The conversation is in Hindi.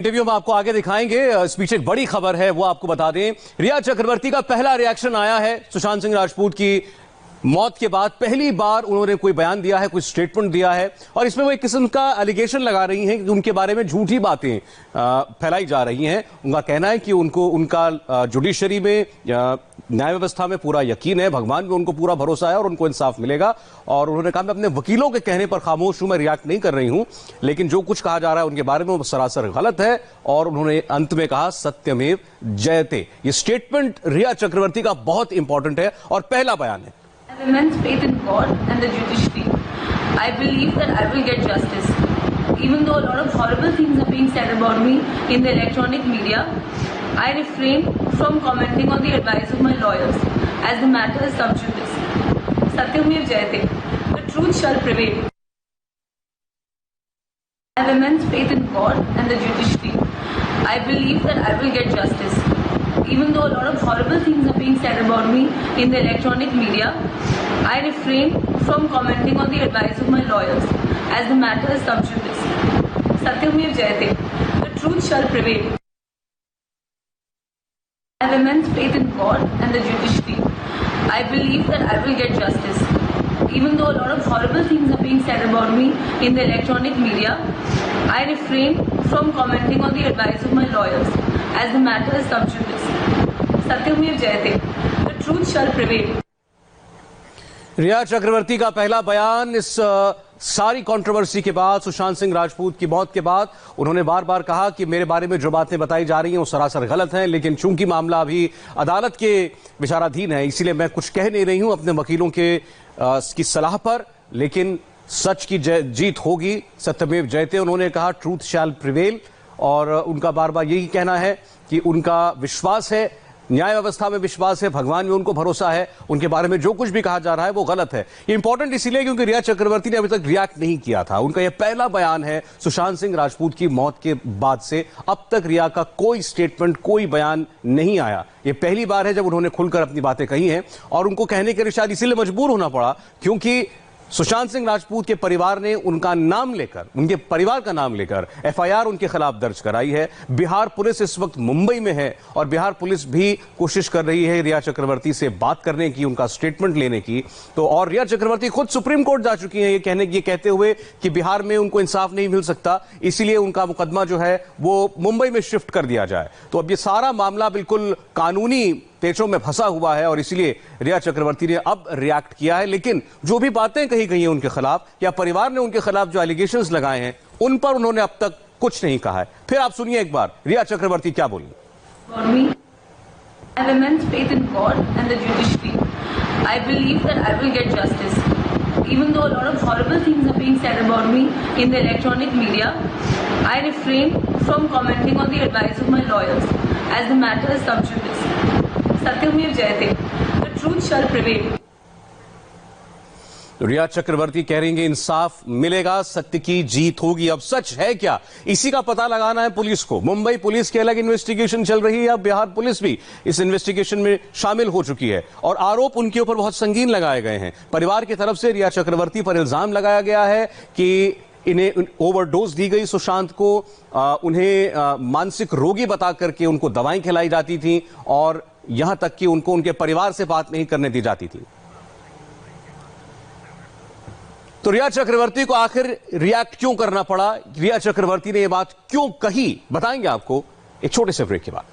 इंटरव्यू में आपको आगे दिखाएंगे। इस पीछे एक बड़ी खबर है, वो आपको बता दें। रिया चक्रवर्ती का पहला रिएक्शन आया है सुशांत सिंह राजपूत की मौत के बाद। पहली बार उन्होंने कोई बयान दिया है, कोई स्टेटमेंट दिया है, और इसमें वो एक किस्म का एलिगेशन लगा रही हैं कि उनके बारे में झूठी बातें फैलाई जा रही हैं। उनका कहना है कि उनका जुडिशरी में, न्याय व्यवस्था में पूरा यकीन है, भगवान में उनको पूरा भरोसा है और उनको इंसाफ मिलेगा। और उन्होंने कहा, मैं अपने वकीलों के कहने पर खामोश हूं, मैं रिएक्ट नहीं कर रही हूं, लेकिन जो कुछ कहा जा रहा है उनके बारे में वो सरासर गलत है। और उन्होंने अंत में कहा, सत्यमेव जयते। ये स्टेटमेंट रिया चक्रवर्ती का बहुत इंपॉर्टेंट है और पहला बयान है। I have immense faith in God and the judiciary. I believe that I will get justice. Even though a lot of horrible things are being said about me in the electronic media, I refrain from commenting on the advice of my lawyers, as the matter is sub judice. Satyamev Jayate. The truth shall prevail. I have immense faith in God and the judiciary. I believe that I will get justice. Even though a lot of horrible things are being said about me in the electronic media, I refrain from commenting on the advice of my lawyers, as the matter is sub judice. Satyamev Jayate. The truth shall prevail. I have immense faith in God and the judiciary. I believe that I will get justice. Even though a lot of horrible things are being said about me in the electronic media, I refrain from commenting on the advice of my lawyers, as the matter is sub judice. Satyamev Jayate. The truth shall prevail. रिया चक्रवर्ती का पहला बयान इस सारी कंट्रोवर्सी के बाद, सुशांत सिंह राजपूत की मौत के बाद। उन्होंने बार बार कहा कि मेरे बारे में जो बातें बताई जा रही हैं वो सरासर गलत हैं, लेकिन चूंकि मामला अभी अदालत के विचाराधीन है, इसीलिए मैं कुछ कह नहीं रही हूं अपने वकीलों की सलाह पर, लेकिन सच की जीत होगी, सत्यमेव जयते। उन्होंने कहा, ट्रूथ शैल प्रिवेल। और उनका बार बार यही कहना है कि उनका विश्वास है, न्याय व्यवस्था में विश्वास है, भगवान में उनको भरोसा है, उनके बारे में जो कुछ भी कहा जा रहा है वो गलत है। ये इंपॉर्टेंट इसीलिए क्योंकि रिया चक्रवर्ती ने अभी तक रिएक्ट नहीं किया था। उनका यह पहला बयान है सुशांत सिंह राजपूत की मौत के बाद से। अब तक रिया का कोई स्टेटमेंट, कोई बयान नहीं आया। ये पहली बार है जब उन्होंने खुलकर अपनी बातें कही हैं, और उनको कहने के लिए शायद इसीलिए मजबूर होना पड़ा क्योंकि सुशांत सिंह राजपूत के परिवार ने उनका नाम लेकर, उनके परिवार का नाम लेकर एफआईआर उनके खिलाफ दर्ज कराई है। बिहार पुलिस इस वक्त मुंबई में है और बिहार पुलिस भी कोशिश कर रही है रिया चक्रवर्ती से बात करने की, उनका स्टेटमेंट लेने की। तो और रिया चक्रवर्ती खुद सुप्रीम कोर्ट जा चुकी हैं ये कहते हुए कि बिहार में उनको इंसाफ नहीं मिल सकता, इसीलिए उनका मुकदमा जो है वो मुंबई में शिफ्ट कर दिया जाए। तो अब ये सारा मामला बिल्कुल कानूनी पेचों में फंसा हुआ है और इसीलिए रिया चक्रवर्ती ने अब रिएक्ट किया है। लेकिन जो भी बातें कही गई हैं उनके खिलाफ या परिवार ने उनके खिलाफ जो एलिगेशंस लगाए हैं, उन पर उन्होंने अब तक कुछ नहीं कहा है। फिर आप सुनिए एक बार रिया चक्रवर्ती क्या बोली। I have immense faith in God and the judiciary. I believe that I will get justice. Even though a lot of horrible things are being said about me in the electronic media, I refrain from commenting on the advice of my lawyers, as the matter is sub judice. Satyamev Jayate. The truth shall prevail. रिया चक्रवर्ती कह रही हैं इंसाफ मिलेगा, सत्य की जीत होगी। अब सच है क्या, इसी का पता लगाना है पुलिस को। मुंबई पुलिस की अलग इन्वेस्टिगेशन चल रही है, अब बिहार पुलिस भी इस इन्वेस्टिगेशन में शामिल हो चुकी है और आरोप उनके ऊपर बहुत संगीन लगाए गए हैं। परिवार की तरफ से रिया चक्रवर्ती पर इल्जाम लगाया गया है कि इन्हें ओवरडोज दी गई सुशांत को, उन्हें मानसिक रोगी बता करके उनको दवाएं खिलाई जाती थी और यहां तक कि उनको उनके परिवार से बात नहीं करने दी जाती थी। तो रिया चक्रवर्ती को आखिर रिएक्ट क्यों करना पड़ा, रिया चक्रवर्ती ने यह बात क्यों कही, बताएंगे आपको एक छोटे से ब्रेक के बाद।